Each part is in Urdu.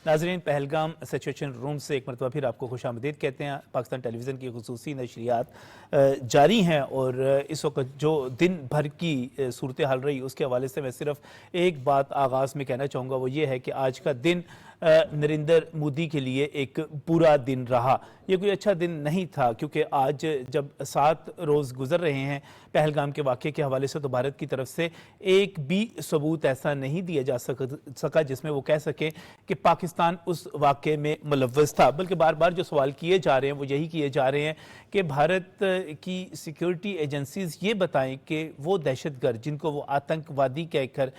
ناظرین، پہلگام سچویشن روم سے ایک مرتبہ پھر آپ کو خوش آمدید کہتے ہیں۔ پاکستان ٹیلی ویژن کی خصوصی نشریات جاری ہیں اور اس وقت جو دن بھر کی صورتحال رہی اس کے حوالے سے میں صرف ایک بات آغاز میں کہنا چاہوں گا، وہ یہ ہے کہ آج کا دن نریندر مودی کے لیے ایک برا دن رہا۔ یہ کوئی اچھا دن نہیں تھا، کیونکہ آج جب 7 روز گزر رہے ہیں پہلگام کے واقعے کے حوالے سے، تو بھارت کی طرف سے ایک بھی ثبوت ایسا نہیں دیا جا سکا جس میں وہ کہہ سکے کہ پاکستان اس واقعے میں ملوث تھا، بلکہ بار بار جو سوال کیے جا رہے ہیں وہ یہی کیے جا رہے ہیں کہ بھارت کی سیکیورٹی ایجنسیز یہ بتائیں کہ وہ دہشت گرد جن کو وہ آتنکوادی کہہ کر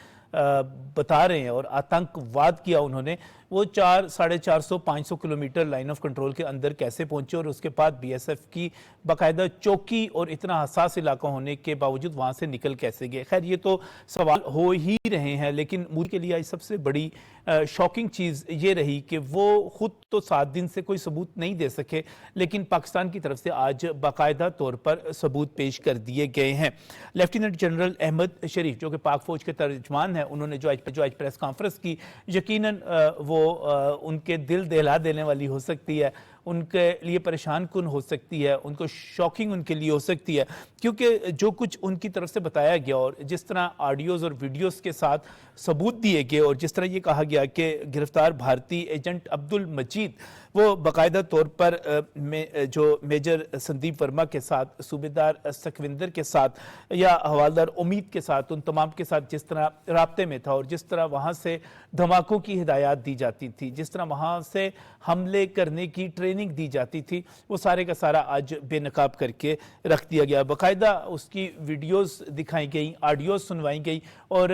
بتا رہے ہیں اور آتنکواد کیا انہوں نے، وہ 400-450-500 کلومیٹر لائن آف کنٹرول کے اندر کیسے پہنچے، اور اس کے بعد بی ایس ایف کی باقاعدہ چوکی اور اتنا حساس علاقہ ہونے کے باوجود وہاں سے نکل کیسے گئے۔ خیر، یہ تو سوال ہو ہی رہے ہیں، لیکن مودی کے لیے سب سے بڑی شاکنگ چیز یہ رہی کہ وہ خود تو 7 دن سے کوئی ثبوت نہیں دے سکے، لیکن پاکستان کی طرف سے آج باقاعدہ طور پر ثبوت پیش کر دیے گئے ہیں۔ لیفٹیننٹ جنرل احمد شریف، جو کہ پاک فوج کے ترجمان ہیں، انہوں نے جو آج پریس کانفرنس کی، یقیناً وہ ان کے دل دہلا دینے والی ہو سکتی ہے، ان کے لیے پریشان کن ہو سکتی ہے، ان کو شاکنگ ان کے لیے ہو سکتی ہے، کیونکہ جو کچھ ان کی طرف سے بتایا گیا اور جس طرح آڈیوز اور ویڈیوز کے ساتھ ثبوت دیے گئے، اور جس طرح یہ کہا گیا کہ گرفتار بھارتی ایجنٹ عبد المجید وہ باقاعدہ طور پر جو میجر سندیپ ورما کے ساتھ، صوبیدار سکھوندر کے ساتھ یا حوالدار امید کے ساتھ، ان تمام کے ساتھ جس طرح رابطے میں تھا، اور جس طرح وہاں سے دھماکوں کی ہدایات دی جاتی تھی، جس طرح وہاں سے حملے کرنے کی ٹریننگ دی جاتی تھی، وہ سارے کا سارا آج بے نقاب کر کے رکھ دیا گیا۔ باقاعدہ اس کی ویڈیوز دکھائی گئی، آڈیوز سنوائی گئی، اور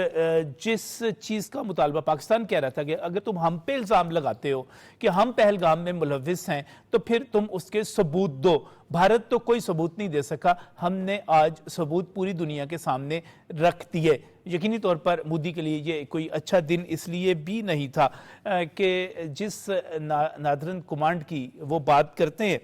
جس چیز کا مطالبہ پاکستان کہہ رہا تھا کہ اگر تم ہم پہ الزام لگاتے ہو کہ ہم پہلگام میں ملوث ہیں تو پھر تم اس کے ثبوت دو۔ بھارت تو کوئی ثبوت نہیں دے سکا، ہم نے آج ثبوت پوری دنیا کے سامنے رکھ دیے۔ یقینی طور پر مودی کے لیے یہ کوئی اچھا دن اس لیے بھی نہیں تھا کہ جس نادرن کمانڈ کی وہ بات کرتے ہیں،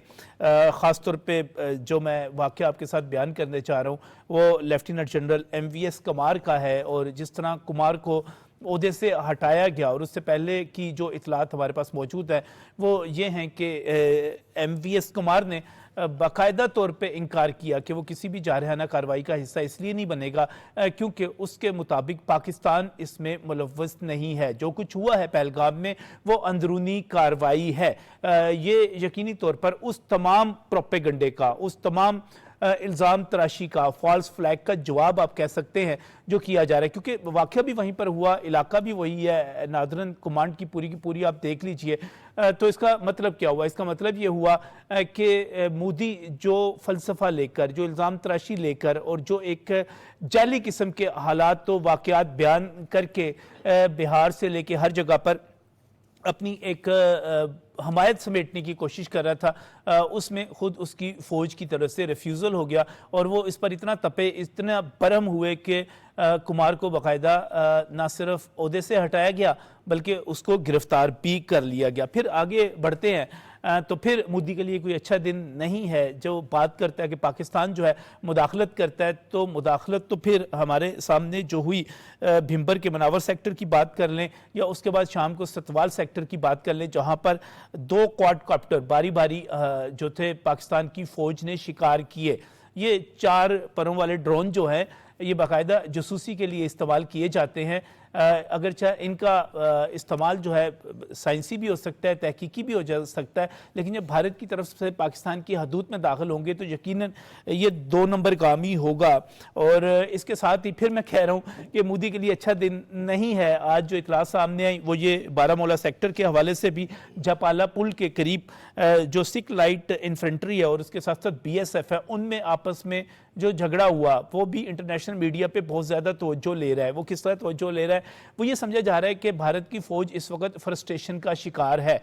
خاص طور پہ جو میں واقعہ آپ کے ساتھ بیان کرنے چاہ رہا ہوں وہ lieutenant general M V S Kumar کا ہے، اور جس طرح کمار کو عہدے سے ہٹایا گیا، اور اس سے پہلے کی جو اطلاعات ہمارے پاس موجود ہے وہ یہ ہیں کہ ایم وی ایس کمار نے باقاعدہ طور پہ انکار کیا کہ وہ کسی بھی جارحانہ کارروائی کا حصہ اس لیے نہیں بنے گا کیونکہ اس کے مطابق پاکستان اس میں ملوث نہیں ہے، جو کچھ ہوا ہے پہلگام میں وہ اندرونی کارروائی ہے۔ یہ یقینی طور پر اس تمام پروپیگنڈے کا، اس تمام الزام تراشی کا، فالس فلیگ کا جواب آپ کہہ سکتے ہیں جو کیا جا رہا ہے، کیونکہ واقعہ بھی وہیں پر ہوا، علاقہ بھی وہی ہے، نادرن کمانڈ کی پوری آپ دیکھ لیجئے۔ تو اس کا مطلب کیا ہوا؟ اس کا مطلب یہ ہوا کہ مودی جو فلسفہ لے کر، جو الزام تراشی لے کر، اور جو ایک جعلی قسم کے حالات و واقعات بیان کر کے بہار سے لے کے ہر جگہ پر اپنی ایک حمایت سمیٹنے کی کوشش کر رہا تھا، اس میں خود اس کی فوج کی طرف سے ریفیوزل ہو گیا، اور وہ اس پر اتنا تپے، اتنا برہم ہوئے کہ کمار کو باقاعدہ نہ صرف عہدے سے ہٹایا گیا بلکہ اس کو گرفتار بھی کر لیا گیا۔ پھر آگے بڑھتے ہیں تو پھر مودی کے لیے کوئی اچھا دن نہیں ہے جو بات کرتا ہے کہ پاکستان جو ہے مداخلت کرتا ہے، تو مداخلت تو پھر ہمارے سامنے جو ہوئی بھیمبر کے مناور سیکٹر کی بات کر لیں، یا اس کے بعد شام کو ستوال سیکٹر کی بات کر لیں، جہاں پر 2 کواد کاپٹر باری باری جو تھے پاکستان کی فوج نے شکار کیے۔ یہ 4 پروں والے ڈرون جو ہیں یہ باقاعدہ جاسوسی کے لیے استعمال کیے جاتے ہیں، اگرچہ ان کا استعمال جو ہے سائنسی بھی ہو سکتا ہے، تحقیقی بھی ہو جا سکتا ہے، لیکن جب بھارت کی طرف سے پاکستان کی حدود میں داخل ہوں گے تو یقیناً یہ 2 نمبر کام ہی ہوگا۔ اور اس کے ساتھ ہی پھر میں کہہ رہا ہوں کہ مودی کے لیے اچھا دن نہیں ہے۔ آج جو اطلاع سامنے آئی وہ یہ بارہمولہ سیکٹر کے حوالے سے بھی جاپالا پل کے قریب جو سکھ لائٹ انفنٹری ہے اور اس کے ساتھ ساتھ بی ایس ایف ہے، ان میں آپس میں جو جھگڑا ہوا وہ بھی انٹرنیشنل میڈیا پہ بہت زیادہ توجہ لے رہا ہے۔ وہ کس طرح توجہ لے رہا ہے؟ وہ یہ سمجھا جا رہا ہے کہ بھارت کی فوج اس وقت فرسٹریشن کا شکار ہے،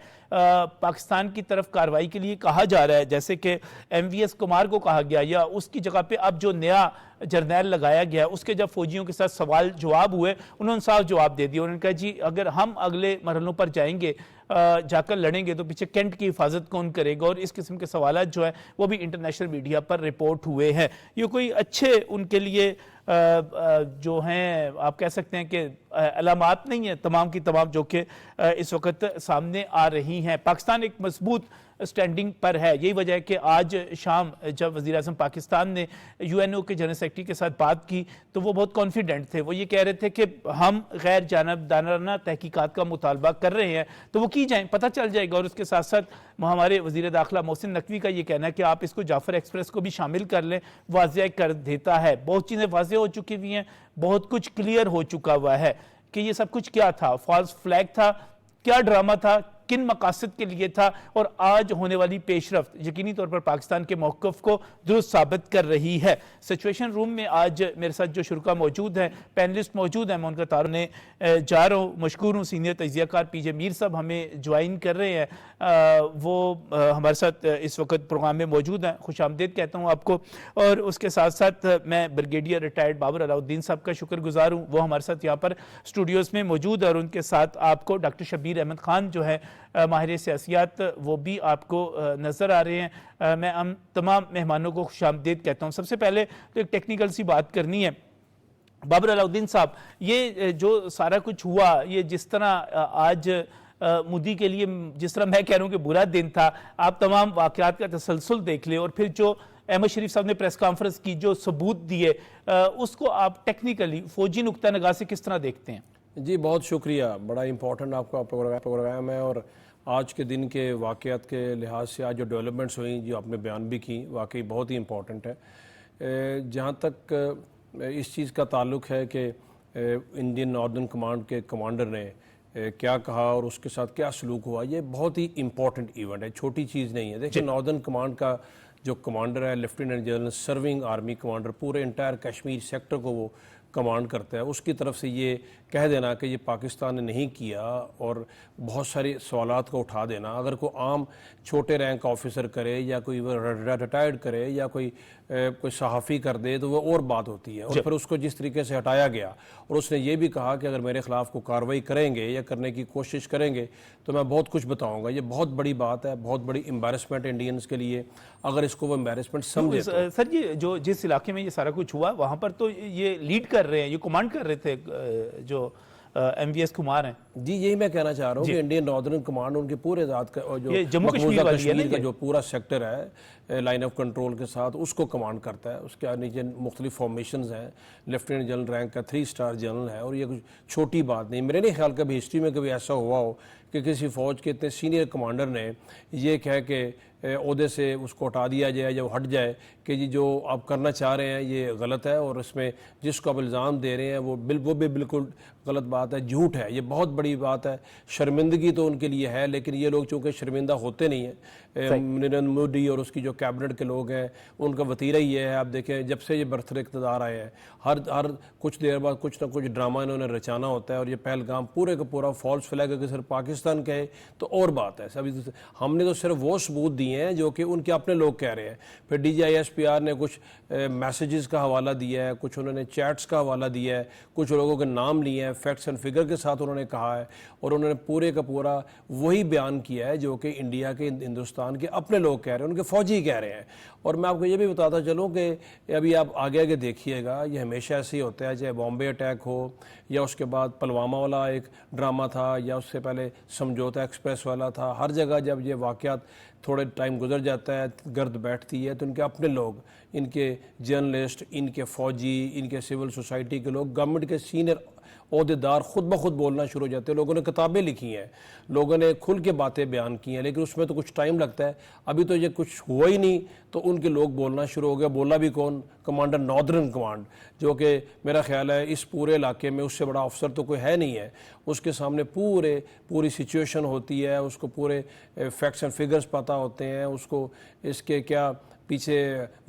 پاکستان کی طرف کارروائی کے لیے کہا جا رہا ہے، جیسے کہ ایم وی ایس کمار کو کہا گیا، یا اس کی جگہ پہ اب جو نیا جرنیل لگایا گیا اس کے جب فوجیوں کے ساتھ سوال جواب ہوئے، انہوں نے صاف جواب دے دیا، انہوں نے کہا جی اگر ہم اگلے مرحلوں پر جائیں گے، جا کر لڑیں گے تو پیچھے کینٹ کی حفاظت کون کرے گا، اور اس قسم کے سوالات جو ہے وہ بھی انٹرنیشنل میڈیا پر رپورٹ ہوئے ہیں۔ یہ کوئی اچھے ان کے لیے جو ہیں آپ کہہ سکتے ہیں کہ علامات نہیں ہیں تمام کی تمام جو کہ اس وقت سامنے آ رہی ہیں. پاکستان ایک مضبوط سٹینڈنگ پر ہے. یہی وجہ ہے کہ آج شام جب وزیر اعظم پاکستان نے UNO کے جنرل سیکرٹری کے ساتھ بات کی تو وہ بہت کانفیڈنٹ تھے. وہ یہ کہہ رہے تھے کہ ہم غیر جانبدارانہ تحقیقات کا مطالبہ کر رہے ہیں تو وہ کی جائیں، پتہ چل جائے گا. اور اس کے ساتھ ساتھ ہمارے وزیر داخلہ محسن نقوی کا یہ کہنا ہے کہ آپ اس کو جعفر ایکسپریس کو بھی شامل کر لیں، واضح کر دیتا ہے. بہت چیزیں واضح ہو چکی ہوئی ہیں، بہت کچھ کلیئر ہو چکا ہوا ہے کہ یہ سب کچھ کیا تھا، فالس فلیگ تھا، کیا ڈرامہ تھا، کن مقاصد کے لیے تھا، اور آج ہونے والی پیش رفت یقینی طور پر پاکستان کے موقف کو درست ثابت کر رہی ہے. سچویشن روم میں آج میرے ساتھ جو شرکا موجود ہیں، پینلسٹ موجود ہیں، میں ان کا تعارف نے جا رہا ہوں. مشکور ہوں سینئر تجزیہ کار پی جے میر صاحب ہمیں جوائن کر رہے ہیں. وہ ہمارے ساتھ اس وقت پروگرام میں موجود ہیں. خوش آمدید کہتا ہوں آپ کو. اور اس کے ساتھ ساتھ میں بریگیڈیئر ریٹائرڈ بابر علاؤالدین صاحب کا شکر گزار ہوں، وہ ہمارے ساتھ یہاں پر اسٹوڈیوز میں موجود ہے. اور ان کے ساتھ آپ کو ڈاکٹر شبیر احمد خان جو ہے ماہر سیاسیات، وہ بھی آپ کو نظر آ رہے ہیں. میں ہم تمام مہمانوں کو خوش آمدید کہتا ہوں. سب سے پہلے تو ایک ٹیکنیکل سی بات کرنی ہے. بابر علاؤالدین صاحب، یہ جو سارا کچھ ہوا، یہ جس طرح آج مودی کے لیے جس طرح میں کہہ رہا ہوں کہ برا دن تھا، آپ تمام واقعات کا تسلسل دیکھ لیں اور پھر جو احمد شریف صاحب نے پریس کانفرنس کی، جو ثبوت دیے، اس کو آپ ٹیکنیکلی فوجی نقطہ نگاہ سے کس طرح دیکھتے ہیں؟ جی بہت شکریہ. بڑا امپورٹنٹ آپ کا پروگرام ہے، اور آج کے دن کے واقعات کے لحاظ سے آج جو ڈیولپمنٹس ہوئیں جو آپ نے بیان بھی کی، واقعی بہت ہی امپورٹنٹ ہے. جہاں تک اس چیز کا تعلق ہے کہ انڈین ناردرن کمانڈ کے کمانڈر نے کیا کہا اور اس کے ساتھ کیا سلوک ہوا، یہ بہت ہی امپورٹنٹ ایونٹ ہے، چھوٹی چیز نہیں ہے. دیکھیں ناردرن کمانڈ کا جو کمانڈر ہے lieutenant general serving army commander, پورے انٹائر کشمیر سیکٹر کو وہ کمانڈ کرتا ہے. اس کی طرف سے یہ کہہ دینا کہ یہ پاکستان نے نہیں کیا اور بہت سارے سوالات کو اٹھا دینا، اگر کوئی عام چھوٹے رینک آفیسر کرے یا کوئی ریٹائرڈ کرے یا کوئی صحافی کر دے تو وہ اور بات ہوتی ہے. اور پھر اس کو جس طریقے سے ہٹایا گیا، اور اس نے یہ بھی کہا کہ اگر میرے خلاف کوئی کارروائی کریں گے یا کرنے کی کوشش کریں گے تو میں بہت کچھ بتاؤں گا. یہ بہت بڑی بات ہے، بہت بڑی امبیرسمنٹ انڈینز کے لیے، اگر اس کو وہ امبیرسمنٹ سمجھے. سر یہ جو جس علاقے میں یہ سارا کچھ ہوا وہاں پر تو یہ لیڈ کر رہے ہیں، یہ کمانڈ کر رہے تھے جو ایم وی ایس کمار ہیں. جی یہی میں کہنا چاہ رہا ہوں کہ انڈین ناردرن کمانڈ ان کے پورے ذات کا جو جموں مقبوضہ کشمیر کا جو پورا سیکٹر ہے لائن آف کنٹرول کے ساتھ، اس کو کمانڈ کرتا ہے. اس کے نیچے مختلف فارمیشنز ہیں، لیفٹیننٹ جنرل رینک کا 3 اسٹار جنرل ہے. اور یہ کچھ چھوٹی بات نہیں. میرے نہیں خیال کبھی ہسٹری میں کبھی ایسا ہوا ہو کہ کسی فوج کے اتنے سینئر کمانڈر نے یہ کہہ کے عہدے سے اس کو ہٹا دیا جائے یا ہٹ جائے کہ جی جو آپ کرنا چاہ رہے ہیں یہ غلط ہے، اور اس میں جس کو آپ الزام دے رہے ہیں وہ بھی بالکل غلط بات ہے، جھوٹ ہے. یہ بہت بڑی بات ہے. شرمندگی تو ان کے لیے ہے، لیکن یہ لوگ چونکہ شرمندہ ہوتے نہیں ہیں. نریندر مودی اور اس کی جو کیبنٹ کے لوگ ہیں ان کا وتیرہ یہ ہے. آپ دیکھیں جب سے یہ برتر اقتدار آئے ہیں، ہر کچھ دیر بعد کچھ نہ کچھ ڈرامہ انہوں نے رچانا ہوتا ہے. اور یہ پہلگام پورے کا پورا فالس فلیگ ہے کہ صرف پاکستان کہے تو اور بات ہے. ہم نے تو صرف وہ ثبوت دیے ہیں جو کہ ان کے اپنے لوگ کہہ رہے ہیں. پھر DGISPR نے کچھ میسیجز کا حوالہ دیا ہے، کچھ انہوں نے چیٹس کا حوالہ دیا ہے، کچھ لوگوں کے نام لیے ہیں، فیکٹس اینڈ فگر کے ساتھ انہوں نے کہا ہے. اور انہوں نے پورے کا پورا وہی بیان کیا ہے جو کہ انڈیا کے ہندوستان کے اپنے لوگ کہہ رہے ہیں، ان کے فوجی کہہ رہے ہیں. اور میں آپ کو یہ بھی بتاتا چلوں کہ ابھی آپ آگے آگے دیکھیے گا، یہ ہمیشہ ایسے ہی ہوتا ہے، چاہے بامبے اٹیک ہو یا اس کے بعد پلوامہ والا ایک ڈرامہ تھا یا اس سے پہلے سمجھوتا ایکسپریس والا تھا. ہر جگہ جب یہ واقعات تھوڑے ٹائم گزر جاتا ہے، گرد بیٹھتی ہے، تو ان کے اپنے لوگ، ان کے جرنلسٹ، ان کے فوجی، ان کے سول سوسائٹی کے لوگ، گورنمنٹ کے سینئر عہدیدار خود بخود بولنا شروع ہو جاتے ہیں. لوگوں نے کتابیں لکھی ہیں، لوگوں نے کھل کے باتیں بیان کی ہیں، لیکن اس میں تو کچھ ٹائم لگتا ہے. ابھی تو یہ کچھ ہوا ہی نہیں تو ان کے لوگ بولنا شروع ہو گیا. بولا بھی کون؟ کمانڈر ناردرن کمانڈ، جو کہ میرا خیال ہے اس پورے علاقے میں اس سے بڑا افسر تو کوئی ہے نہیں ہے. اس کے سامنے پوری سچویشن ہوتی ہے، اس کو پورے فیکٹس اینڈ فگرز پتہ ہوتے ہیں، اس کو اس کے کیا پیچھے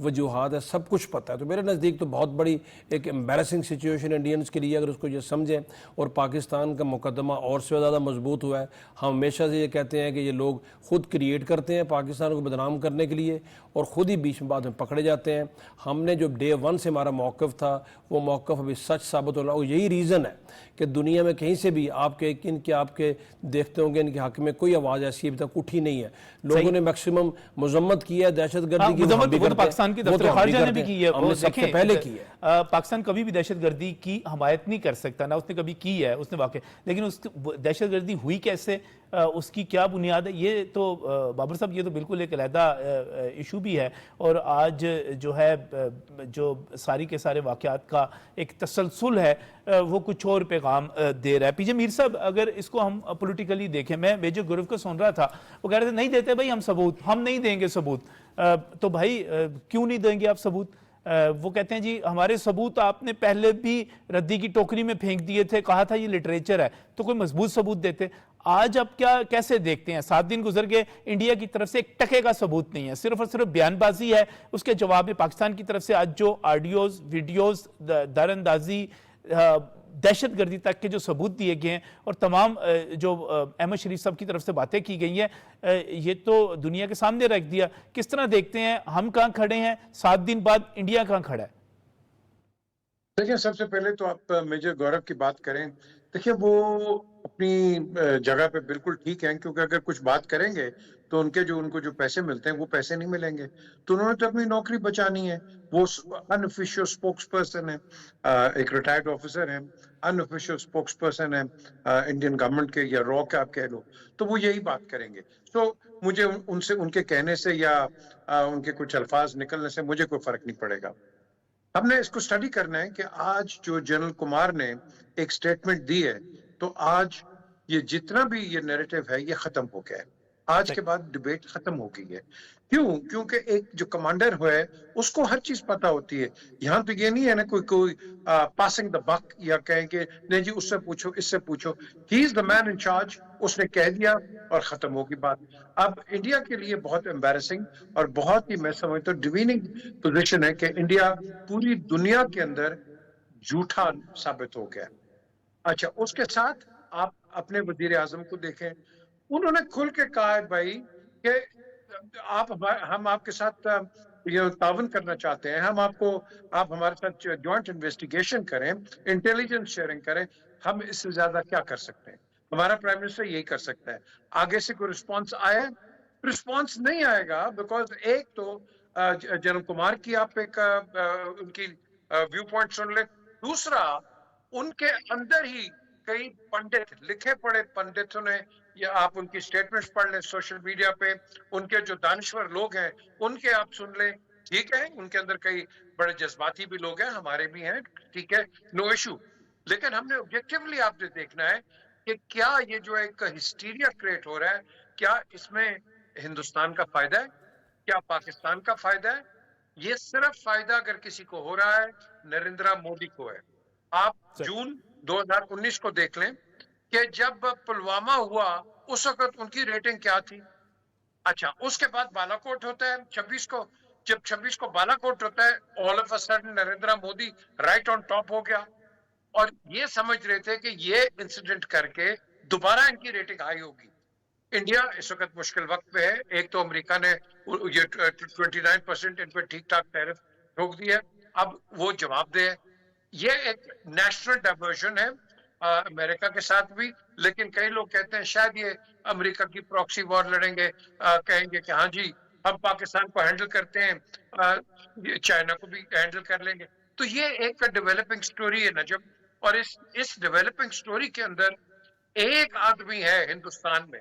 وجوہات ہے، سب کچھ پتہ ہے. تو میرے نزدیک تو بہت بڑی ایک امبیرسنگ سچویشن انڈینز کے لیے اگر اس کو یہ سمجھیں. اور پاکستان کا مقدمہ اور سے زیادہ مضبوط ہوا ہے. ہم ہمیشہ سے یہ کہتے ہیں کہ یہ لوگ خود کریٹ کرتے ہیں پاکستان کو بدنام کرنے کے لیے اور خود ہی بیچ میں بعد میں پکڑے جاتے ہیں. ہم نے جو ڈے 1 سے ہمارا موقف تھا وہ موقف ابھی سچ ثابت ہو رہا ہے. یہی ریزن ہے کہ دنیا میں کہیں سے بھی آپ کے دیکھتے ہوں گے ان کے حق میں کوئی آواز ایسی ابھی تک اٹھی نہیں ہے. لوگوں نے میکسیمم مذمت کی ہے دہشت گردی کی بالکل مذمت ہم بھی وہ تو کرتے ہیں، پاکستان کی وہ تو دفتر ہم بھی خارجہ نے کرتے بھی ہیں، کی ہے. ہم وہ نے سب سے دیکھیں پہلے کی ہے. پاکستان کبھی بھی دہشت گردی کی حمایت نہیں کر سکتا، نہ اس نے کبھی کی ہے، اس نے واقع، لیکن اس دہشت گردی ہوئی کیسے، اس کی کیا بنیاد ہے، یہ تو بابر صاحب یہ تو بالکل ایک علیحدہ ایشو بھی ہے. اور آج جو ہے جو ساری کے سارے واقعات کا ایک تسلسل ہے وہ کچھ اور پیغام دے رہا ہے. پی جے میر صاحب اگر اس کو ہم پولیٹیکلی دیکھیں، میں میجر گروہ کو سن رہا تھا، وہ کہہ رہے تھے نہیں دیتے بھائی ہم ثبوت، ہم نہیں دیں گے ثبوت. تو بھائی کیوں نہیں دیں گے آپ ثبوت؟ وہ کہتے ہیں جی ہمارے ثبوت آپ نے پہلے بھی ردی کی ٹوکری میں پھینک دیے تھے، کہا تھا یہ لٹریچر ہے، تو کوئی مضبوط ثبوت دیتے. آج آپ کیا کیسے دیکھتے ہیں؟ 7 دن گزر گئے، انڈیا کی طرف سے ایک ٹکے کا ثبوت نہیں ہے، صرف اور صرف بیان بازی ہے. اس کے جواب میں پاکستان کی طرف سے آج جو آڈیوز، ویڈیوز، دار اندازی، دہشت گردی تک کے جو ثبوت دیے گئے ہیں، اور تمام جو احمد شریف صاحب کی طرف سے باتیں کی گئی ہیں، یہ تو دنیا کے سامنے رکھ دیا. کس طرح دیکھتے ہیں؟ ہم کہاں کھڑے ہیں 7 دن بعد، انڈیا کہاں کھڑا ہے؟ دیکھیں، سب سے پہلے تو آپ میجر گورو کی بات کریں. دیکھیں وہ اپنی جگہ پہ بالکل ٹھیک ہیں، کیونکہ اگر کچھ بات کریں گے تو ان کو جو پیسے ملتے ہیں وہ پیسے نہیں ملیں گے. تو انہوں نے تو اپنی نوکری بچانی ہے. وہ ان آفیشیل اسپوکس پرسن ہے، ایک ریٹائرڈ آفیسر ہیں، ان آفیشیل اسپوکس پرسن ہیں انڈین گورنمنٹ کے، یا را کے آپ کہہ لو. تو وہ یہی بات کریں گے. تو مجھے ان کے کہنے سے یا ان کے کچھ الفاظ نکلنے سے مجھے کوئی فرق نہیں پڑے گا. ہم نے اس کو سٹڈی کرنا ہے کہ آج جو جنرل کمار نے ایک سٹیٹمنٹ دی ہے، تو آج یہ جتنا بھی یہ نیریٹو ہے یہ ختم ہو گیا ہے. آج کے بعد ڈیبیٹ ختم ہو گئی ہے. کیونکہ ایک جو کمانڈر ہے اس کو ہر چیز پتا ہوتی ہے. یہاں تو یہ نہیں ہے نا کوئی پاسنگ دا بک، یا کہیں کہ نہیں جی اس سے پوچھو، اس سے پوچھو. ہی از دا مین ان چارج. اس نے کہہ دیا اور ختم ہوگی بات. اب انڈیا کے لیے بہت امبیرسنگ اور بہت ہی، میں سمجھتا ہوں، ڈیمیننگ پوزیشن ہے کہ انڈیا پوری دنیا کے اندر جھوٹا ثابت ہو گیا. اچھا، اس کے ساتھ آپ اپنے وزیر اعظم کو دیکھیں. انہوں نے کھل کے کہا ہے بھائی کہ ہم آپ کے ساتھ یہ تعاون کرنا چاہتے ہیں، آپ ہمارے ساتھ جوائنٹ انویسٹیگیشن کریں، انٹیلیجنس شیئرنگ کریں. ہم اس سے زیادہ کیا کر سکتے ہیں؟ ہمارا پرائم منسٹر یہی کر سکتا ہے. آگے سے کوئی رسپانس آیا؟ رسپانس نہیں آئے گا، بیکاز ایک تو جنرل کمار کی آپ ایک ان کی ویو پوائنٹ سن لیں. دوسرا، ان کے اندر ہی کئی پنڈت، لکھے پڑھے پنڈتوں نے، یا آپ ان کی سٹیٹمنٹس پڑھ لیں سوشل میڈیا پہ، ان کے جو دانشور لوگ ہیں ان کے آپ سن لیں. ٹھیک ہے، ان کے اندر کئی بڑے جذباتی بھی لوگ ہیں، ہمارے بھی ہیں، ٹھیک ہے، نو ایشو. لیکن ہم نے آبجیکٹیولی آپ نے دیکھنا ہے کہ کیا یہ جو ایک ہسٹیریا کریٹ ہو رہا ہے، کیا اس میں ہندوستان کا فائدہ ہے؟ کیا پاکستان کا فائدہ ہے؟ یہ صرف فائدہ اگر کسی کو ہو رہا ہے، نریندر مودی کو ہے. آپ جون 2019 کو دیکھ لیں کہ جب پلوامہ ہوا اس وقت ان کی ریٹنگ کیا تھی. اچھا، اس کے بعد بالا کوٹ ہوتا ہے 26 کو. جب 26 کو بالا کوٹ ہوتا ہے، all of a sudden Narendra Modi right on top ہو گیا. اور یہ سمجھ رہے تھے کہ یہ انسیڈنٹ کر کے دوبارہ ان کی ریٹنگ ہائی ہوگی. انڈیا اس وقت مشکل وقت پہ ہے. ایک تو امریکہ نے یہ 29% ان پہ ٹھیک ٹھاک ٹیرف ٹھوک دی ہے. اب وہ جواب دے. یہ ایک نیشنل ڈائیورژن ہے امریکہ کے ساتھ بھی. لیکن کئی لوگ کہتے ہیں شاید یہ امریکہ کی پراکسی وار لڑیں گے، کہیں گے کہ ہاں جی ہم پاکستان کو ہینڈل کرتے ہیں، چائنا کو بھی ہینڈل کر لیں گے. تو یہ ایک ڈیولپنگ سٹوری ہے نجم. اور اس ڈیولپنگ سٹوری کے اندر ایک آدمی ہے ہندوستان میں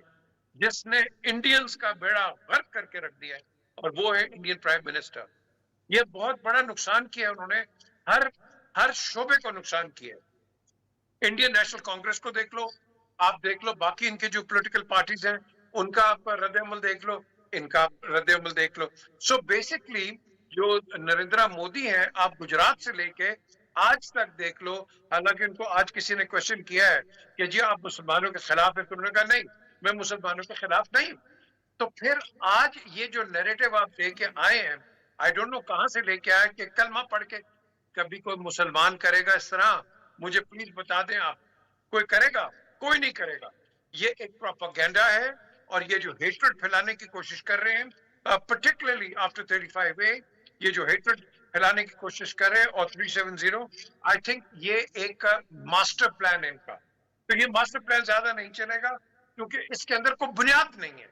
جس نے انڈینز کا بیڑا غرق کر کے رکھ دیا ہے، اور وہ ہے انڈین پرائم منسٹر. یہ بہت بڑا نقصان کیا انہوں نے، ہر شعبے کو نقصان کیا. انڈین نیشنل کانگریس کو دیکھ لو، آپ دیکھ لو باقی ان کے جو پولیٹیکل پارٹیز ہیں ان کا آپ رد عمل دیکھ لو، ان کا رد عمل دیکھ لو. سو بیسکلی جو نریندر مودی ہیں، آپ گجرات سے لے کے آج تک دیکھ لو. حالانکہ ان کو آج کسی نے کوشچن کیا ہے کہ جی آپ مسلمانوں کے خلاف ہیں، تو انہوں نے کہا نہیں، میں مسلمانوں کے خلاف نہیں. تو پھر آج یہ جو نیریٹو آپ لے کے آئے ہیں، آئی ڈونٹ نو کہاں سے لے کے آئے کہ کلمہ پڑھ کے کبھی کوئی مسلمان کرے گا اس طرح؟ مجھے پلیز بتا دیں آپ، کوئی کرے گا؟ کوئی نہیں کرے گا. یہ ایک پروپیگنڈا ہے، اور یہ جو ہیٹرڈ پھیلانے کی کوشش کر رہے ہیں پرٹیکولرلی آفٹر 35A، یہ جو ہیٹرڈ پھیلانے کی کوشش کر رہے ہیں، اور 370، آئی تھنک یہ ایک ماسٹر پلان ہے ان کا. تو یہ ماسٹر پلان زیادہ نہیں چلے گا کیونکہ اس کے اندر کوئی بنیاد نہیں ہے.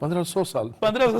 1500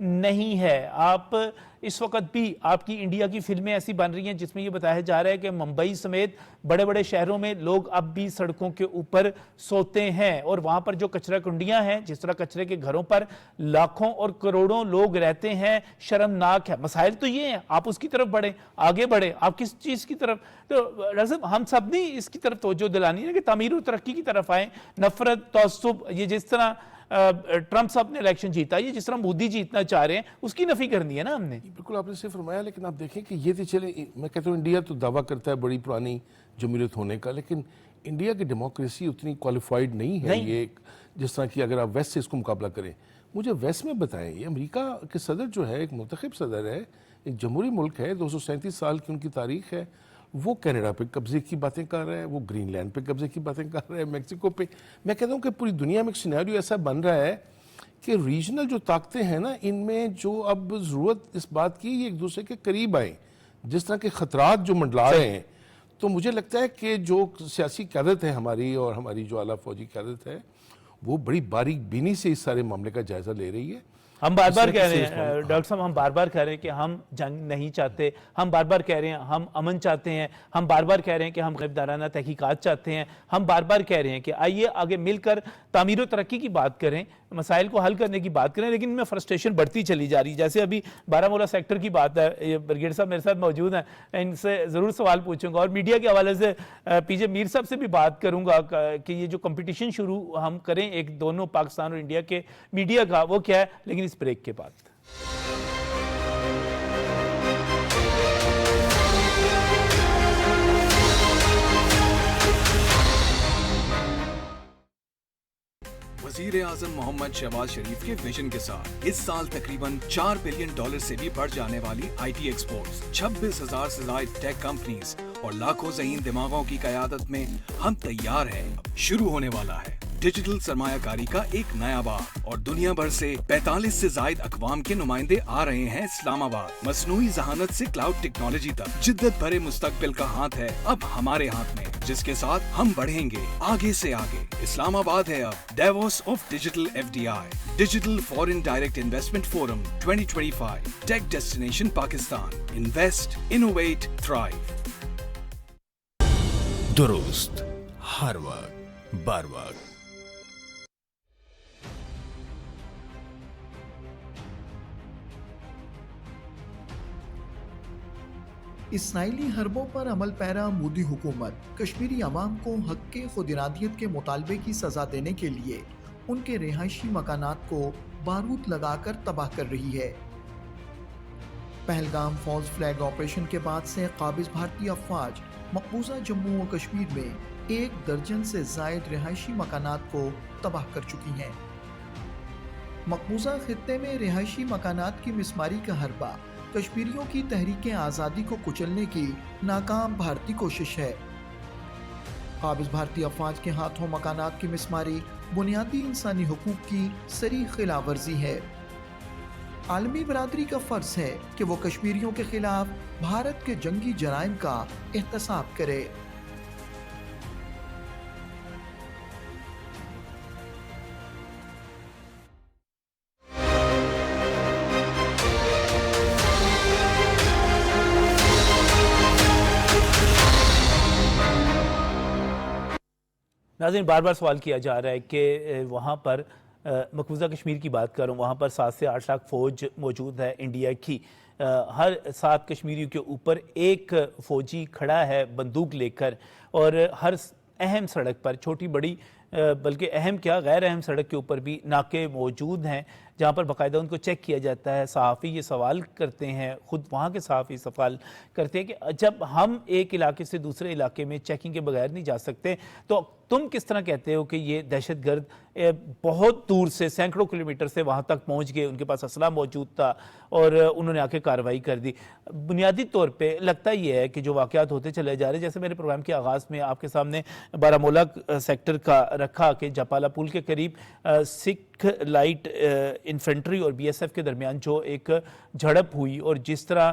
نہیں ہے. آپ اس وقت بھی آپ کی انڈیا کی فلمیں ایسی بن رہی ہیں جس میں یہ بتایا جا رہا ہے کہ ممبئی سمیت بڑے بڑے شہروں میں لوگ اب بھی سڑکوں کے اوپر سوتے ہیں, اور وہاں پر جو کچرا کنڈیاں ہیں, جس طرح کچرے کے گھروں پر لاکھوں اور کروڑوں لوگ رہتے ہیں, شرمناک ہے. مسائل تو یہ ہیں, آپ اس کی طرف بڑھیں, آگے بڑھیں. آپ کس چیز کی طرف؟ تو ڈاکٹر صاحب ہم سب نے اس کی طرف توجہ دلانی ہے کہ تعمیر و ترقی کی طرف آئیں. نفرت, تعصب, یہ جس طرح ٹرمپ صاحب نے الیکشن جیتا, یہ جس طرح مودی جیتنا چاہ رہے ہیں, اس کی نفی کرنی ہے نا ہم نے. بالکل آپ نے صحیح فرمایا, لیکن آپ دیکھیں کہ یہ تو چلے, میں کہتا ہوں انڈیا تو دعویٰ کرتا ہے بڑی پرانی جمہوریت ہونے کا, لیکن انڈیا کی ڈیموکریسی اتنی کوالیفائڈ نہیں ہے یہ جس طرح کہ اگر آپ ویسٹ سے اس کو مقابلہ کریں. مجھے ویسٹ میں بتائیں, یہ امریکہ کے صدر جو ہے ایک منتخب صدر ہے, ایک جمہوری ملک ہے, 237 سال کی ان کی تاریخ ہے, وہ کینیڈا پہ قبضے کی باتیں کر رہا ہے, وہ گرین لینڈ پہ قبضے کی باتیں کر رہا ہے, میکسیکو پہ. میں کہتا ہوں کہ پوری دنیا میں ایک سینیریو ایسا بن رہا ہے کہ ریجنل جو طاقتیں ہیں نا, ان میں جو اب ضرورت اس بات کی یہ ایک دوسرے کے قریب آئیں, جس طرح کے خطرات جو منڈلا رہے ہیں. تو مجھے لگتا ہے کہ جو سیاسی قیادت ہے ہماری اور ہماری جو اعلیٰ فوجی قیادت ہے وہ بڑی باریک بینی سے اس سارے معاملے کا جائزہ لے رہی ہے. ہم بار بار کہہ رہے ہیں ڈاکٹر صاحب, ہم بار بار کہہ رہے ہیں کہ ہم جنگ نہیں چاہتے, ہم بار بار کہہ رہے ہیں ہم امن چاہتے ہیں, ہم بار بار کہہ رہے ہیں کہ ہم غیبدارانہ تحقیقات چاہتے ہیں, ہم بار بار کہہ رہے ہیں کہ آئیے آگے مل کر تعمیر و ترقی کی بات کریں, مسائل کو حل کرنے کی بات کریں. لیکن میں فرسٹریشن بڑھتی چلی جا رہی ہے. جیسے ابھی بارہمولہ سیکٹر کی بات ہے, یہ برگیڈ صاحب میرے ساتھ موجود ہیں, ان سے ضرور سوال پوچھوں گا, اور میڈیا کے حوالے سے پی جے میر صاحب سے بھی بات کروں گا کہ یہ جو کمپٹیشن شروع ہم کریں ایک دونوں پاکستان اور انڈیا کے میڈیا کا, وہ کیا ہے. لیکن اس بریک کے بعد وزیر اعظم محمد شہباز شریف کے ویژن کے ساتھ اس سال تقریباً $4 بلین سے بھی بڑھ جانے والی آئی ٹی ایکسپورٹس, 26,000 سے زائد ٹیک کمپنیز اور لاکھوں ذہین دماغوں کی قیادت میں ہم تیار ہیں. شروع ہونے والا ہے ڈیجیٹل سرمایہ کاری کا ایک نیا باب, اور دنیا بھر سے 45 سے زائد اقوام کے نمائندے آ رہے ہیں اسلام آباد. مصنوعی ذہانت سے کلاؤڈ ٹیکنالوجی تک جدت بھرے مستقبل کا ہاتھ ہے اب ہمارے ہاتھ میں, جس کے ساتھ ہم بڑھیں گے آگے سے آگے. اسلام آباد ہے اب Davos of digital FDI, digital foreign direct investment forum 2025, take destination Pakistan. Invest, innovate, thrive. درست ہر وقت بر وقت. اسرائیلی حربوں پر عمل پیرا مودی حکومت کشمیری عوام کو حق کے خود ارادیت کے مطالبے کی سزا دینے کے لیے ان کے رہائشی مکانات کو بارود لگا کر تباہ کر رہی ہے. پہلگام فالز فلیگ آپریشن کے بعد سے قابض بھارتی افواج مقبوضہ جموں و کشمیر میں 1 درجن سے زائد رہائشی مکانات کو تباہ کر چکی ہیں. مقبوضہ خطے میں رہائشی مکانات کی مسماری کا حربہ کشمیریوں کی تحریک آزادی کو کچلنے کی ناکام بھارتی کوشش ہے. قابض بھارتی افواج کے ہاتھوں مکانات کی مسماری بنیادی انسانی حقوق کی صریح خلاف ورزی ہے. عالمی برادری کا فرض ہے کہ وہ کشمیریوں کے خلاف بھارت کے جنگی جرائم کا احتساب کرے. ناظرین, بار بار سوال کیا جا رہا ہے کہ وہاں پر مقبوضہ کشمیر کی بات کروں, وہاں پر 7 سے 8 لاکھ فوج موجود ہے انڈیا کی. ہر 7 کشمیریوں کے اوپر ایک فوجی کھڑا ہے بندوق لے کر, اور ہر اہم سڑک پر, چھوٹی بڑی بلکہ اہم کیا غیر اہم سڑک کے اوپر بھی ناکے موجود ہیں جہاں پر باقاعدہ ان کو چیک کیا جاتا ہے. صحافی یہ سوال کرتے ہیں, خود وہاں کے صحافی سوال کرتے ہیں کہ جب ہم ایک علاقے سے دوسرے علاقے میں چیکنگ کے بغیر نہیں جا سکتے تو تم کس طرح کہتے ہو کہ یہ دہشت گرد بہت دور سے سینکڑوں کلومیٹر سے وہاں تک پہنچ گئے, ان کے پاس اسلحہ موجود تھا اور انہوں نے آ کے کارروائی کر دی. بنیادی طور پہ لگتا یہ ہے کہ جو واقعات ہوتے چلے جا رہے ہیں, جیسے میرے پروگرام کے آغاز میں آپ کے سامنے بارہمولہ سیکٹر کا رکھا کہ جپالا پول کے قریب سکھ لائٹ انفینٹری اور BSF کے درمیان جو ایک جھڑپ ہوئی, اور جس طرح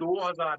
2000,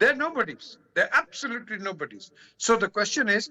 They're nobodies, they're absolutely nobodies. So the question is,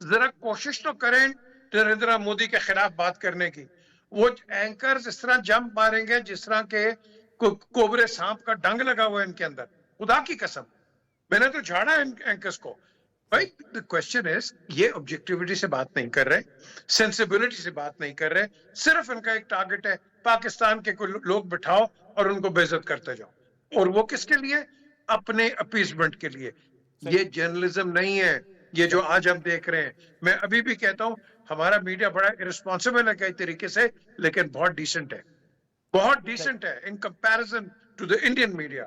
ذرا کوشش تو کریں نریندر مودی کے خلاف بات کرنے کی. وہ اینکرز اس طرح جمپ ماریں گے جس طرح کے کوبرے سانپ کا ڈنگ لگا ہوا ہے ان کے اندر, خدا کی قسم. میں نے تو جھاڑا ان اینکرز کو. بھائی the question is, یہ آبجیکٹیوٹی سے بات نہیں کر رہے, سینسیبلٹی سے بات نہیں کر رہے, صرف ان کا ایک ٹارگٹ ہے پاکستان کے کوئی لوگ بٹھاؤ اور ان کو بے عزت کرتے جاؤ. اور وہ کس کے لیے؟ اپنے اپیسمنٹ کے لیے. یہ جرنلزم نہیں ہے یہ جو آج ہم دیکھ رہے ہیں. میں ابھی بھی کہتا ہوں ہمارا میڈیا بڑا irresponsible ہے کئی طریقے سے, لیکن بہت ڈیسنٹ ہے, بہت ڈیسنٹ ہے in comparison to the Indian media.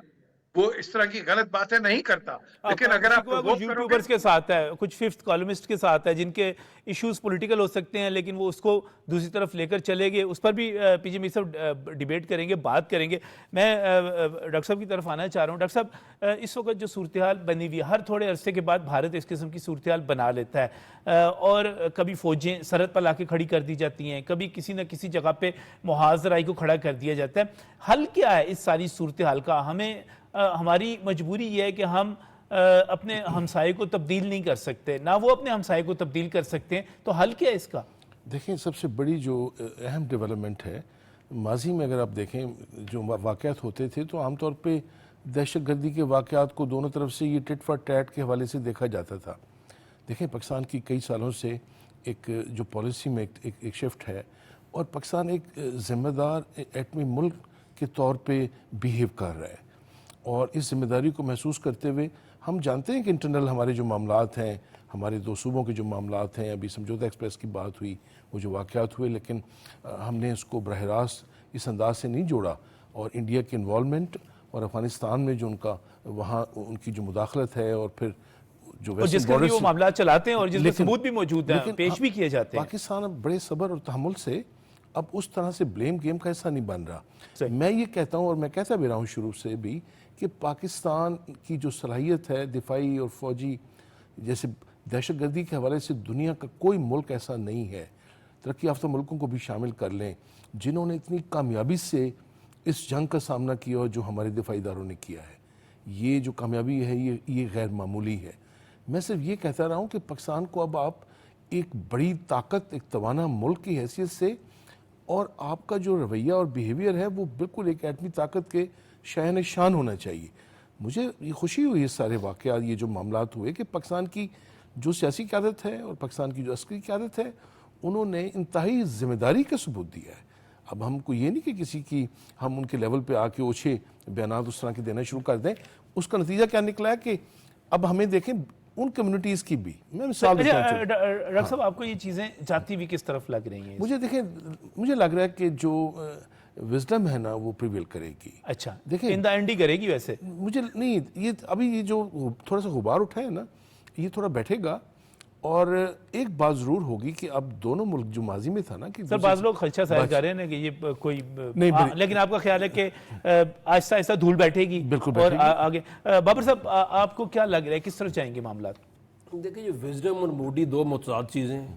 وہ اس طرح کی غلط باتیں نہیں کرتا, لیکن اگر آپ کچھ یوٹیوبرز کے ساتھ ہے, کچھ ففتھ کالمسٹ کے ساتھ ہے جن کے ایشوز پولیٹیکل ہو سکتے ہیں, لیکن وہ اس کو دوسری طرف لے کر چلے گئے. اس پر بھی پی جی میر صاحب ڈیبیٹ کریں گے, بات کریں گے. میں ڈاکٹر صاحب کی طرف آنا چاہ رہا ہوں. ڈاکٹر صاحب, اس وقت جو صورتحال بنی ہوئی ہے, ہر تھوڑے عرصے کے بعد بھارت اس قسم کی صورتحال بنا لیتا ہے, اور کبھی فوجیں سرحد پر لا کے کھڑی کر دی جاتی ہیں, کبھی کسی نہ کسی جگہ پہ محاذ رائی کو کھڑا کر دیا جاتا ہے. حل کیا ہے اس ساری صورتحال کا؟ ہمیں ہماری مجبوری یہ ہے کہ ہم اپنے ہمسائے کو تبدیل نہیں کر سکتے, نہ وہ اپنے ہمسائے کو تبدیل کر سکتے ہیں, تو حل کیا ہے اس کا؟ دیکھیں, سب سے بڑی جو اہم ڈیولپمنٹ ہے, ماضی میں اگر آپ دیکھیں جو واقعات ہوتے تھے تو عام طور پہ دہشت گردی کے واقعات کو دونوں طرف سے یہ ٹٹ فار ٹیٹ کے حوالے سے دیکھا جاتا تھا. دیکھیں, پاکستان کی کئی سالوں سے ایک جو پالیسی میں ایک شفٹ ہے, اور پاکستان ایک ذمہ دار ایٹمی ملک کے طور پہ بیہیو کر رہا ہے, اور اس ذمہ داری کو محسوس کرتے ہوئے ہم جانتے ہیں کہ انٹرنل ہمارے جو معاملات ہیں, ہمارے دو صوبوں کے جو معاملات ہیں, ابھی سمجھوتا ایکسپریس کی بات ہوئی, وہ جو واقعات ہوئے, لیکن ہم نے اس کو براہ راست اس انداز سے نہیں جوڑا. اور انڈیا کی انوالومنٹ اور افغانستان میں جو ان کا وہاں ان کی جو مداخلت ہے, اور پھر جو جس کے لیے وہ معاملات چلاتے ہیں اور جس میں ثبوت بھی موجود ہیں, پیش بھی کیے جاتے ہیں. پاکستان بڑے صبر اور تحمل سے اب اس طرح سے بلیم گیم کا حصہ نہیں بن رہا. میں یہ کہتا ہوں, اور میں کہتا بھی رہا ہوں شروع سے بھی, کہ پاکستان کی جو صلاحیت ہے دفاعی اور فوجی, جیسے دہشت گردی کے حوالے سے دنیا کا کوئی ملک ایسا نہیں ہے, ترقی یافتہ ملکوں کو بھی شامل کر لیں, جنہوں نے اتنی کامیابی سے اس جنگ کا سامنا کیا اور جو ہمارے دفاعی اداروں نے کیا ہے. یہ جو کامیابی ہے یہ غیر معمولی ہے. میں صرف یہ کہتا رہا ہوں کہ پاکستان کو اب آپ ایک بڑی طاقت, ایک توانا ملک کی حیثیت سے, اور آپ کا جو رویہ اور بیہیویئر ہے وہ بالکل ایک ایٹمی طاقت کے شاہن شان ہونا چاہیے. مجھے یہ خوشی ہوئی اس سارے واقعات, یہ جو معاملات ہوئے, کہ پاکستان کی جو سیاسی قیادت ہے اور پاکستان کی جو عسکری قیادت ہے, انہوں نے انتہائی ذمہ داری کا ثبوت دیا ہے. اب ہم کو یہ نہیں کہ کسی کی ہم ان کے لیول پہ آ کے اوچھے بیانات اس طرح کے دینا شروع کر دیں. اس کا نتیجہ کیا نکلا ہے کہ اب ہمیں دیکھیں ان کمیونٹیز کی بھی, میں مثال دیتا ہوں. ڈاکٹر صاحب, آپ کو یہ چیزیں جاتی ہوئی کس طرف لگ رہی ہیں؟ مجھے دیکھیں, مجھے لگ رہا ہے کہ جو وزڈم ہے نا وہ پریویل کرے گی. اچھا, دیکھیں ان دا اینڈ ہی کرے گی. ویسے مجھے نہیں, یہ ابھی یہ جو تھوڑا سا غبار اٹھا ہے نا, یہ تھوڑا بیٹھے گا, اور ایک بات ضرور ہوگی کہ اب دونوں ملک جو ماضی میں تھا نا, کہ سر بعض لوگ خدشہ ظاہر کر رہے ہیں کہ یہ کوئی لیکن آپ کا خیال ہے کہ آہستہ آہستہ دھول بیٹھے گی. بالکل اور آگے بابر صاحب, آپ کو کیا لگ رہا ہے کس طرح جائیں گے معاملات؟ دیکھیں, جو وزڈم اور موڈی دو متضاد چیزیں ہیں.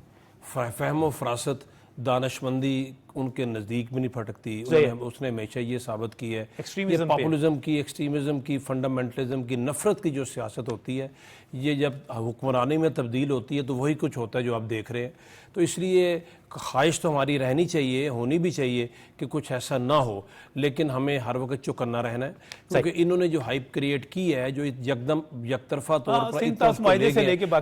فہم و فراست, دانشمندی ان کے نزدیک بھی نہیں پھٹکتی. اس نے ہمیشہ یہ ثابت کی ہے کہ پاپولزم کی, ایکسٹریمزم کی, فنڈامنٹلزم کی, نفرت کی جو سیاست ہوتی ہے, یہ جب حکمرانی میں تبدیل ہوتی ہے تو وہی کچھ ہوتا ہے جو آپ دیکھ رہے ہیں. تو اس لیے خواہش تو ہماری رہنی چاہیے, ہونی بھی چاہیے کہ کچھ ایسا نہ ہو, لیکن ہمیں ہر وقت چوکنا رہنا ہے, کیونکہ انہوں نے جو ہائپ کریٹ کی ہے, جو یکدم یک طرفہ طور پر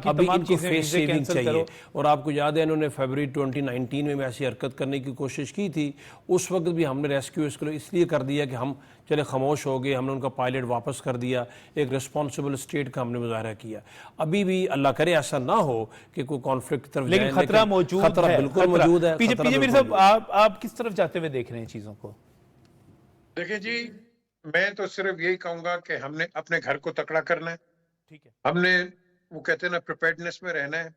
ابھی ان کو فیس سیونگ چاہیے. اور آپ کو یاد ہے انہوں نے فیبروری 2019 میں ایسی حرکت کرنے کی کوشش کی تھی. اس وقت بھی ہم نے ریسکیو اس لیے کر دیا کہ ہم چلے خاموش ہو گئے, ہم نے ان کا پائلٹ واپس کر دیا, ایک ریسپانسبل اسٹیٹ کا ہم نے مظاہرہ کیا. ابھی بھی اللہ کرے ایسا نہ ہو کہ کوئی کانفلکٹ کی طرف جائیں, لیکن خطرہ موجود ہے. خطرہ بالکل موجود ہے. پی جی میر صاحب, آپ کس طرف جاتے ہوئے دیکھ رہے ہیں چیزوں کو؟ دیکھیں جی, میں تو صرف یہی کہوں گا کہ ہم نے اپنے گھر کو تکڑا کرنا ہے. ٹھیک ہے, ہم نے وہ کہتے ہیں نا پریپیئرڈنس میں رہنا ہے.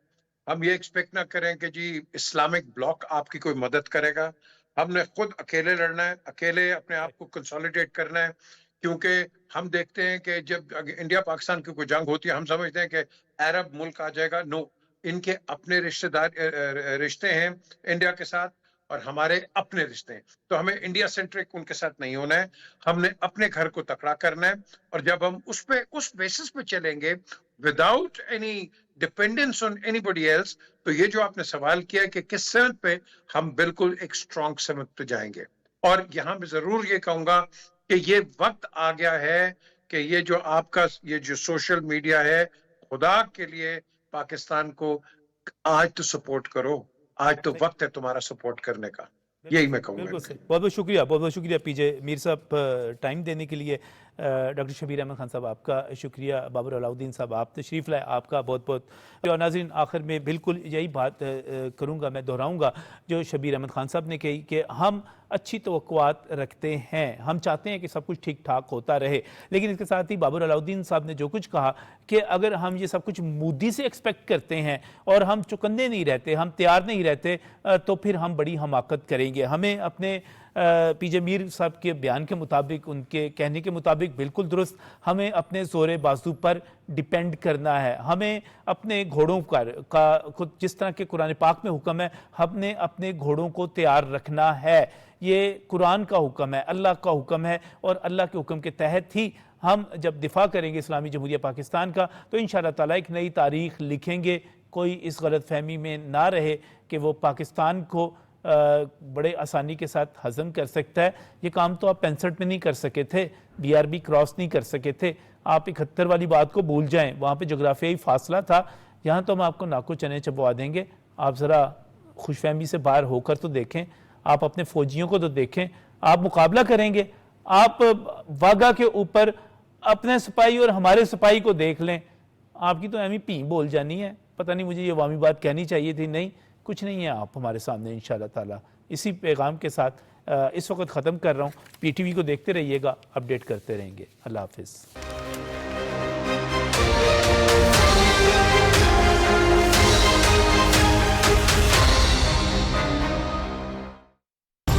ہم یہ ایکسپیکٹ نہ کریں کہ جی اسلامک بلاک آپ کی کوئی مدد کرے گا. ہم نے خود اکیلے لڑنا ہے, اکیلے اپنے آپ کو کنسولیڈیٹ کرنا ہے. کیونکہ ہم دیکھتے ہیں کہ جب انڈیا پاکستان کی کوئی جنگ ہوتی ہے, ہم سمجھتے ہیں کہ عرب ملک آ جائے گا. نو, ان کے اپنے رشتے ہیں انڈیا کے ساتھ, اور ہمارے اپنے رشتے ہیں. تو ہمیں انڈیا سینٹرک ان کے ساتھ نہیں ہونا ہے. ہم نے اپنے گھر کو تکڑا کرنا ہے, اور جب ہم اس بیسس پہ چلیں گے without any dependence on anybody else, تو یہ جو آپ نے سوال کیا کہ کس سمت پہ, ہم بالکل ایک اسٹرانگ سمت پہ جائیں گے. اور یہاں میں ضرور یہ کہوں گا کہ یہ وقت آ گیا ہے کہ یہ جو آپ کا یہ جو سوشل میڈیا ہے, خدا کے لیے پاکستان کو آج تو سپورٹ کرو, آج تو وقت ہے تمہارا سپورٹ کرنے کا. یہی میں کہوں بالکل گا. صحیح. بہت بہت شکریہ, بہت بہت شکریہ پی جے میر صاحب ٹائم دینے کے لیے. ڈاکٹر شبیر احمد خان صاحب آپ کا شکریہ. بابر علاؤدین صاحب آپ تشریف لائے, آپ کا بہت بہت. اور ناظرین آخر میں بالکل یہی بات کروں گا, میں دہراؤں گا جو شبیر احمد خان صاحب نے کہی کہ ہم اچھی توقعات رکھتے ہیں, ہم چاہتے ہیں کہ سب کچھ ٹھیک ٹھاک ہوتا رہے, لیکن اس کے ساتھ ہی بابر علاؤدین صاحب نے جو کچھ کہا کہ اگر ہم یہ سب کچھ مودی سے ایکسپیکٹ کرتے ہیں اور ہم چکندے نہیں رہتے, ہم تیار نہیں رہتے, تو پھر ہم بڑی حماقت کریں گے. ہمیں اپنے پی جے میر صاحب کے بیان کے مطابق, ان کے کہنے کے مطابق بالکل درست, ہمیں اپنے زور بازو پر ڈیپینڈ کرنا ہے. ہمیں اپنے گھوڑوں کا جس طرح کے قرآن پاک میں حکم ہے, ہم نے اپنے گھوڑوں کو تیار رکھنا ہے. یہ قرآن کا حکم ہے, اللہ کا حکم ہے, اور اللہ کے حکم کے تحت ہی ہم جب دفاع کریں گے اسلامی جمہوریہ پاکستان کا, تو انشاءاللہ تعالیٰ ایک نئی تاریخ لکھیں گے. کوئی اس غلط فہمی میں نہ رہے کہ وہ پاکستان کو بڑے آسانی کے ساتھ ہضم کر سکتا ہے. یہ کام تو آپ 65 میں نہیں کر سکے تھے, BRB کراس نہیں کر سکے تھے. آپ 71 والی بات کو بھول جائیں, وہاں پہ جغرافیائی فاصلہ تھا. یہاں تو ہم آپ کو ناکو چنے چبوا دیں گے. آپ ذرا خوش فہمی سے باہر ہو کر تو دیکھیں, آپ اپنے فوجیوں کو تو دیکھیں, آپ مقابلہ کریں گے, آپ واگا کے اوپر اپنے سپاہی اور ہمارے سپاہی کو دیکھ لیں. آپ کی تو ایمی پیں بول جانی ہے. پتہ نہیں مجھے یہ عوامی بات کہنی چاہیے تھی, نہیں کچھ نہیں ہے آپ ہمارے سامنے انشاءاللہ تعالی. اسی پیغام کے ساتھ اس وقت ختم کر رہا ہوں. PTV کو دیکھتے رہیے گا, اپڈیٹ کرتے رہیں گے. اللہ حافظ.